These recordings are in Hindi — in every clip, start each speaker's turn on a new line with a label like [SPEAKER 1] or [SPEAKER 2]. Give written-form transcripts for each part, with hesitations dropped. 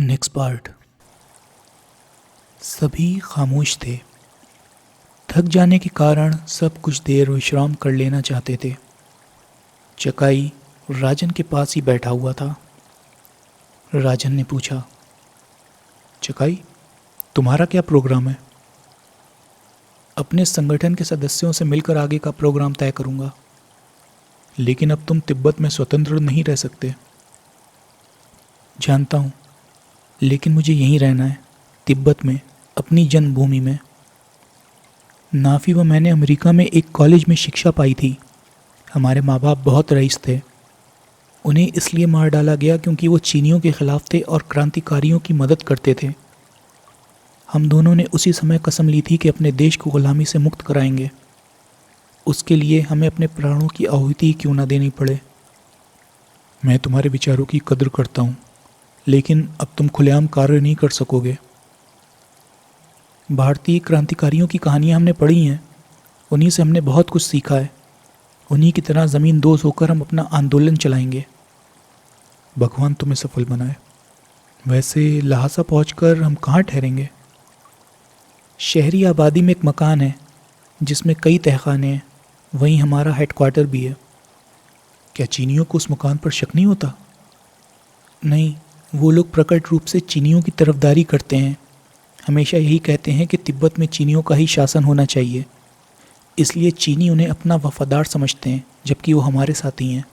[SPEAKER 1] Next part. सभी खामोश थे। थक जाने के कारण सब कुछ देर विश्राम कर लेना चाहते थे। चकाई राजन के पास ही बैठा हुआ था। राजन ने पूछा, चकाई, तुम्हारा क्या प्रोग्राम है? अपने संगठन के सदस्यों से मिलकर आगे का प्रोग्राम तय करूंगा। लेकिन अब तुम तिब्बत में स्वतंत्र नहीं रह सकते। जानता हूँ, लेकिन मुझे यहीं रहना है, तिब्बत में, अपनी जन्मभूमि में। नाफी व मैंने अमेरिका में एक कॉलेज में शिक्षा पाई थी। हमारे माँ बाप बहुत रईस थे। उन्हें इसलिए मार डाला गया क्योंकि वो चीनियों के खिलाफ थे और क्रांतिकारियों की मदद करते थे। हम दोनों ने उसी समय कसम ली थी कि अपने देश को गुलामी से मुक्त कराएंगे। उसके लिए हमें अपने प्राणों की आहुति क्यों ना देनी पड़े। मैं तुम्हारे विचारों की कद्र करता हूँ, लेकिन अब तुम खुलेआम कार्य नहीं कर सकोगे। भारतीय क्रांतिकारियों की कहानियाँ हमने पढ़ी हैं, उन्हीं से हमने बहुत कुछ सीखा है। उन्हीं की तरह ज़मीन दोज़ होकर हम अपना आंदोलन चलाएंगे। भगवान तुम्हें सफल बनाए। वैसे लहासा पहुंचकर हम कहाँ ठहरेंगे? शहरी आबादी में एक मकान है जिसमें कई तहखाने हैं, वहीं हमारा हेडक्वार्टर भी है। क्या चीनियों को उस मकान पर शक नहीं होता? नहीं, वो लोग प्रकट रूप से चीनियों की तरफदारी करते हैं। हमेशा यही कहते हैं कि तिब्बत में चीनियों का ही शासन होना चाहिए। इसलिए चीनी उन्हें अपना वफादार समझते हैं, जबकि वो हमारे साथी हैं।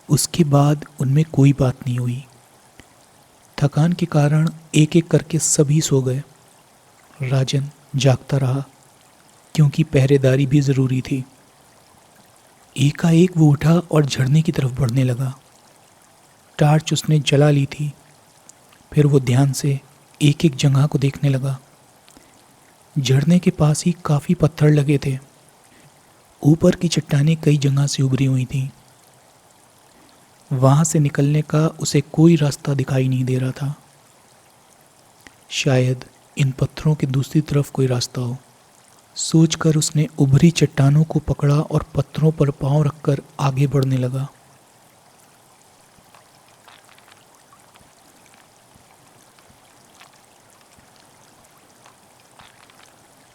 [SPEAKER 1] उसके बाद उनमें कोई बात नहीं हुई। थकान के कारण एक एक करके सभी सो गए। राजन जागता रहा क्योंकि पहरेदारी भी ज़रूरी थी। एकाएक वो उठा और झरने की तरफ बढ़ने लगा। टार्च उसने जला ली थी। फिर वो ध्यान से एक एक जगह को देखने लगा। झरने के पास ही काफ़ी पत्थर लगे थे। ऊपर की चट्टानें कई जगह से उभरी हुई थीं। वहाँ से निकलने का उसे कोई रास्ता दिखाई नहीं दे रहा था। शायद इन पत्थरों के दूसरी तरफ कोई रास्ता हो। सोचकर उसने उभरी चट्टानों को पकड़ा और पत्थरों पर पांव रखकर आगे बढ़ने लगा।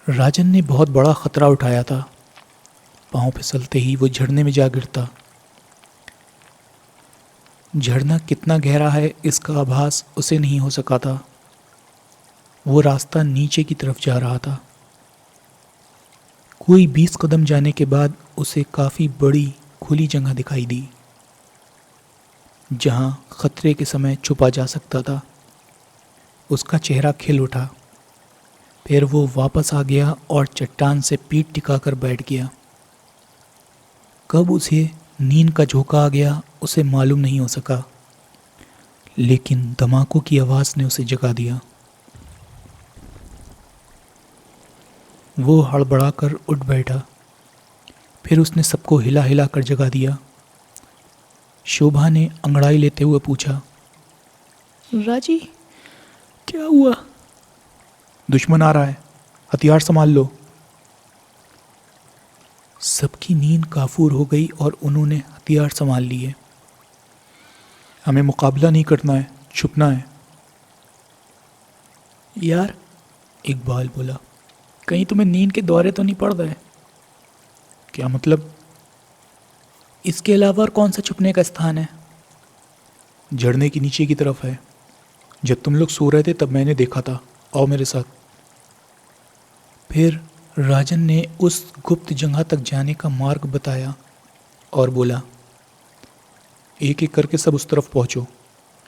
[SPEAKER 1] राजन ने बहुत बड़ा खतरा उठाया था। पांव फिसलते ही वो झरने में जा गिरता। झरना कितना गहरा है इसका आभास उसे नहीं हो सका था। वो रास्ता नीचे की तरफ जा रहा था। कोई 20 कदम जाने के बाद उसे काफ़ी बड़ी खुली जगह दिखाई दी, जहां खतरे के समय छुपा जा सकता था। उसका चेहरा खिल उठा। फिर वो वापस आ गया और चट्टान से पीठ टिकाकर बैठ गया। कब उसे नींद का झोंका आ गया उसे मालूम नहीं हो सका, लेकिन धमाकों की आवाज़ ने उसे जगा दिया। वो हड़बड़ाकर उठ बैठा। फिर उसने सबको हिला हिला कर जगा दिया। शोभा ने अंगड़ाई लेते हुए पूछा, राजी, क्या हुआ? दुश्मन आ रहा है, हथियार संभाल लो। सबकी नींद काफूर हो गई और उन्होंने हथियार संभाल लिए। हमें मुकाबला नहीं करना है, छुपना है। यार, इकबाल बोला, कहीं तुम्हें नींद के दौरे तो नहीं पड़ रहे? क्या मतलब? इसके अलावा और कौन सा छुपने का स्थान है? झरने की नीचे की तरफ है। जब तुम लोग सो रहे थे तब मैंने देखा था। आओ मेरे साथ। फिर राजन ने उस गुप्त जगह तक जाने का मार्ग बताया और बोला, एक एक करके सब उस तरफ पहुंचो,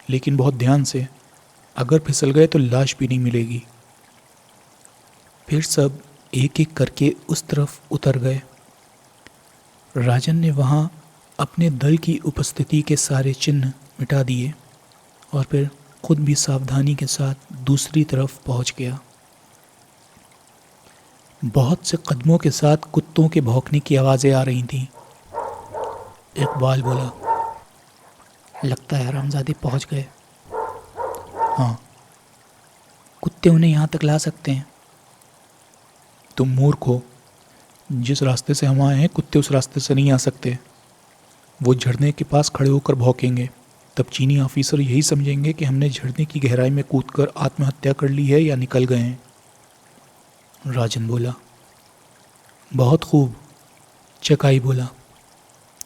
[SPEAKER 1] लेकिन बहुत ध्यान से। अगर फिसल गए तो लाश भी नहीं मिलेगी। फिर सब एक एक करके उस तरफ उतर गए। राजन ने वहाँ अपने दल की उपस्थिति के सारे चिन्ह मिटा दिए और फिर खुद भी सावधानी के साथ दूसरी तरफ पहुंच गया। बहुत से कदमों के साथ कुत्तों के भौंकने की आवाज़ें आ रही थीं। इकबाल बोला, लगता है हरामजादे पहुंच गए। हाँ, कुत्ते उन्हें यहाँ तक ला सकते हैं। तुम मूर्ख हो। जिस रास्ते से हम आए हैं कुत्ते उस रास्ते से नहीं आ सकते। वो झरने के पास खड़े होकर भौंकेंगे, तब चीनी ऑफिसर यही समझेंगे कि हमने झरने की गहराई में कूदकर आत्महत्या कर ली है या निकल गए हैं। राजन बोला। बहुत खूब, चकाई बोला।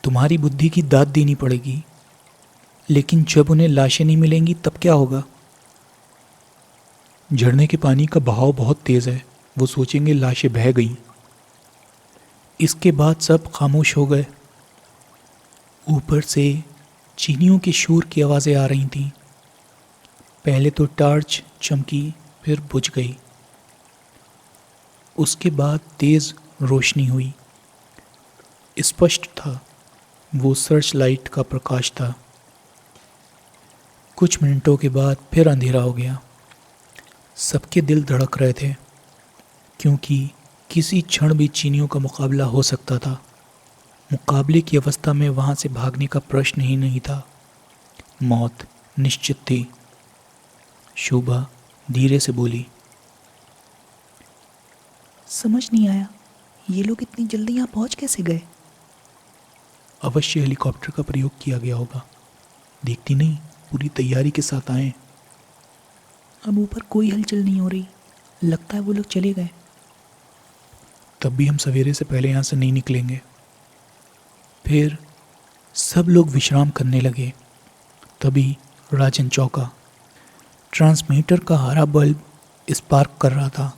[SPEAKER 1] तुम्हारी बुद्धि की दाद देनी पड़ेगी, लेकिन जब उन्हें लाशें नहीं मिलेंगी तब क्या होगा? झरने के पानी का बहाव बहुत तेज है, वो सोचेंगे लाशें बह गईं। इसके बाद सब खामोश हो गए। ऊपर से चीनियों के शोर की आवाज़ें आ रही थीं। पहले तो टार्च चमकी, फिर बुझ गई। उसके बाद तेज़ रोशनी हुई। स्पष्ट था, वो सर्च लाइट का प्रकाश था। कुछ मिनटों के बाद फिर अंधेरा हो गया। सबके दिल धड़क रहे थे, क्योंकि किसी क्षण भी चीनियों का मुकाबला हो सकता था। मुकाबले की अवस्था में वहाँ से भागने का प्रश्न ही नहीं था। मौत निश्चित थी। शोभा धीरे से बोली,
[SPEAKER 2] समझ नहीं आया, ये लोग इतनी जल्दी यहाँ पहुँच कैसे गए?
[SPEAKER 1] अवश्य हेलीकॉप्टर का प्रयोग किया गया होगा। देखती नहीं, पूरी तैयारी के साथ आए।
[SPEAKER 2] अब ऊपर कोई हलचल नहीं हो रही, लगता है वो लोग चले गए।
[SPEAKER 1] तब भी हम सवेरे से पहले यहाँ से नहीं निकलेंगे। फिर सब लोग विश्राम करने लगे। तभी राजन चौंका। ट्रांसमीटर का हरा बल्ब स्पार्क कर रहा था।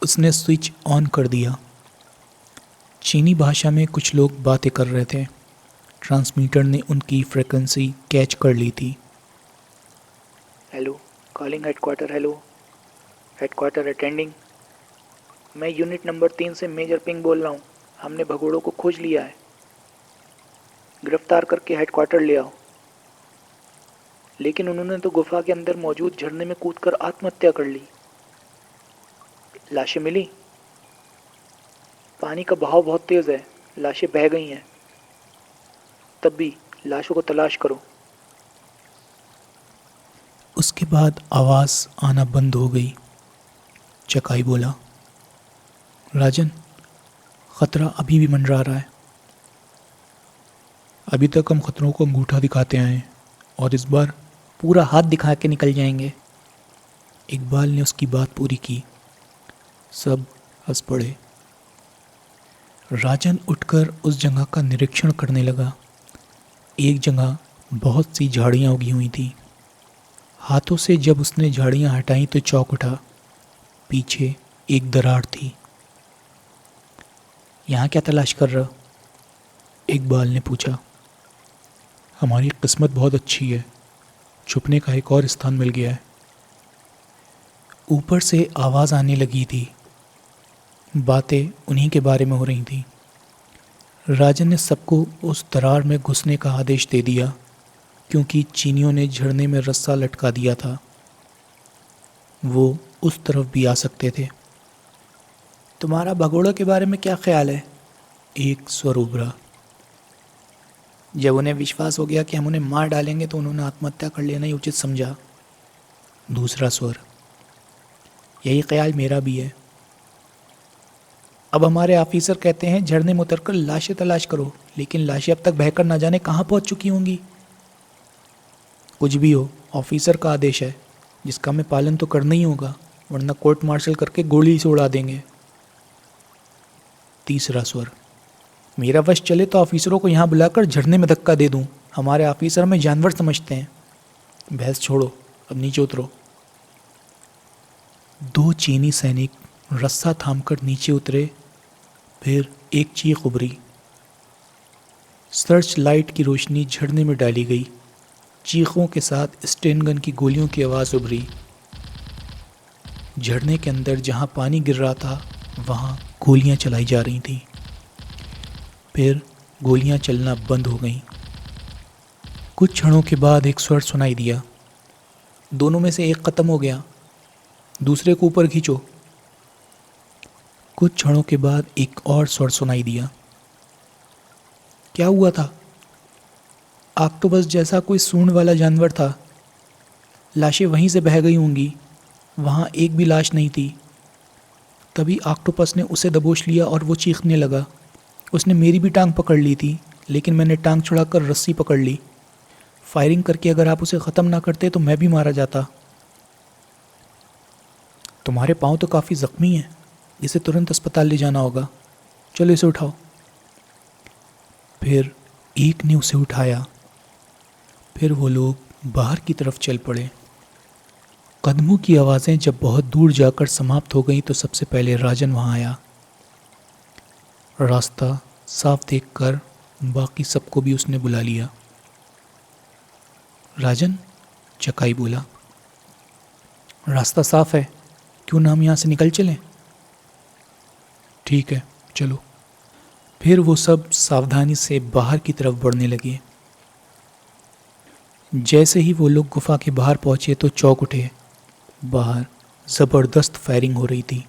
[SPEAKER 1] उसने स्विच ऑन कर दिया। चीनी भाषा में कुछ लोग बातें कर रहे थे। ट्रांसमीटर ने उनकी फ्रीक्वेंसी कैच कर ली थी।
[SPEAKER 3] Hello, calling headquarter. Hello headquarter attending. मैं यूनिट नंबर 3 से मेजर पिंग बोल रहा हूँ। हमने भगोड़ों को खोज लिया है, गिरफ्तार करके हेडक्वार्टर ले आओ। लेकिन उन्होंने तो गुफा के अंदर मौजूद झरने में कूदकर आत्महत्या कर ली। लाशें मिली? पानी का बहाव बहुत तेज़ है, लाशें बह गई हैं। तब भी लाशों को तलाश करो।
[SPEAKER 1] उसके बाद आवाज़ आना बंद हो गई। चकाई बोला, राजन, खतरा अभी भी मंडरा रहा है। अभी तक हम खतरों को अंगूठा दिखाते आए हैं और इस बार
[SPEAKER 2] पूरा हाथ दिखा के निकल जाएंगे।
[SPEAKER 1] इकबाल ने उसकी बात पूरी की। सब हंस पड़े। राजन उठकर उस जगह का निरीक्षण करने लगा। एक जगह बहुत सी झाड़ियाँ उगी हुई थी। हाथों से जब उसने झाड़ियाँ हटाई तो चौंक उठा। पीछे एक दरार थी।
[SPEAKER 2] यहाँ क्या तलाश कर रहे हो?
[SPEAKER 1] इकबाल ने पूछा। हमारी किस्मत बहुत अच्छी है, छुपने का एक और स्थान मिल गया है। ऊपर से आवाज़ आने लगी थी। बातें उन्हीं के बारे में हो रही थी। राजन ने सबको उस दरार में घुसने का आदेश दे दिया, क्योंकि चीनियों ने झरने में रस्सा लटका दिया था। वो उस तरफ भी आ सकते थे।
[SPEAKER 2] तुम्हारा भगोड़ों के बारे में क्या ख्याल है?
[SPEAKER 1] एक स्वर उभरा।
[SPEAKER 2] जब उन्हें विश्वास हो गया कि हम उन्हें मार डालेंगे तो उन्होंने आत्महत्या कर लेना ही उचित समझा।
[SPEAKER 1] दूसरा स्वर।
[SPEAKER 2] यही ख्याल मेरा भी है। अब हमारे ऑफिसर कहते हैं झरने में उतरकर लाशें तलाश करो, लेकिन लाशें अब तक बहकर ना जाने कहाँ पहुँच चुकी होंगी।
[SPEAKER 1] कुछ भी हो, ऑफिसर का आदेश है, जिसका हमें पालन तो करना ही होगा, वरना कोर्ट मार्शल करके गोली से उड़ा देंगे। तीसरा स्वर।
[SPEAKER 2] मेरा वश चले तो ऑफिसरों को यहाँ बुलाकर झरने में धक्का दे दूँ। हमारे ऑफिसर हमें जानवर समझते हैं।
[SPEAKER 1] बहस छोड़ो, अब नीचे उतरो। 2 चीनी सैनिक रस्सा थामकर नीचे उतरे। फिर एक चीख उभरी। सर्च लाइट की रोशनी झरने में डाली गई। चीखों के साथ स्टेन गन की गोलियों की आवाज़ उभरी। झरने के अंदर जहाँ पानी गिर रहा था वहाँ गोलियाँ चलाई जा रही थीं। फिर गोलियाँ चलना बंद हो गईं। कुछ क्षणों के बाद एक स्वर सुनाई दिया।
[SPEAKER 2] दोनों में से एक ख़त्म हो गया,
[SPEAKER 1] दूसरे को ऊपर खींचो। कुछ क्षणों के बाद एक और स्वर सुनाई दिया।
[SPEAKER 2] क्या हुआ था? ऑक्टोपस जैसा कोई सूंड वाला जानवर था। लाशें वहीं से बह गई होंगी। वहाँ एक भी लाश नहीं थी। तभी ऑक्टोपस ने उसे दबोच लिया और वो चीखने लगा। उसने मेरी भी टांग पकड़ ली थी, लेकिन मैंने टांग छुड़ाकर रस्सी पकड़ ली। फायरिंग करके अगर आप उसे ख़त्म ना करते तो मैं भी मारा जाता। तुम्हारे पाँव तो काफ़ी ज़ख्मी हैं, इसे तुरंत अस्पताल ले जाना होगा। चलो इसे उठाओ। फिर एक ने उसे उठाया। फिर वो लोग बाहर की तरफ चल पड़े। कदमों की आवाज़ें जब बहुत दूर जाकर समाप्त हो गईं तो सबसे पहले राजन वहाँ आया। रास्ता साफ देखकर बाकी सबको भी उसने बुला लिया। राजन, चकाई बोला, रास्ता साफ है, क्यों ना हम यहाँ से निकल चलें? ठीक है, चलो। फिर वो सब सावधानी से बाहर की तरफ बढ़ने लगे। जैसे ही वो लोग गुफा के बाहर पहुंचे तो चौंक उठे। बाहर ज़बरदस्त फायरिंग हो रही थी।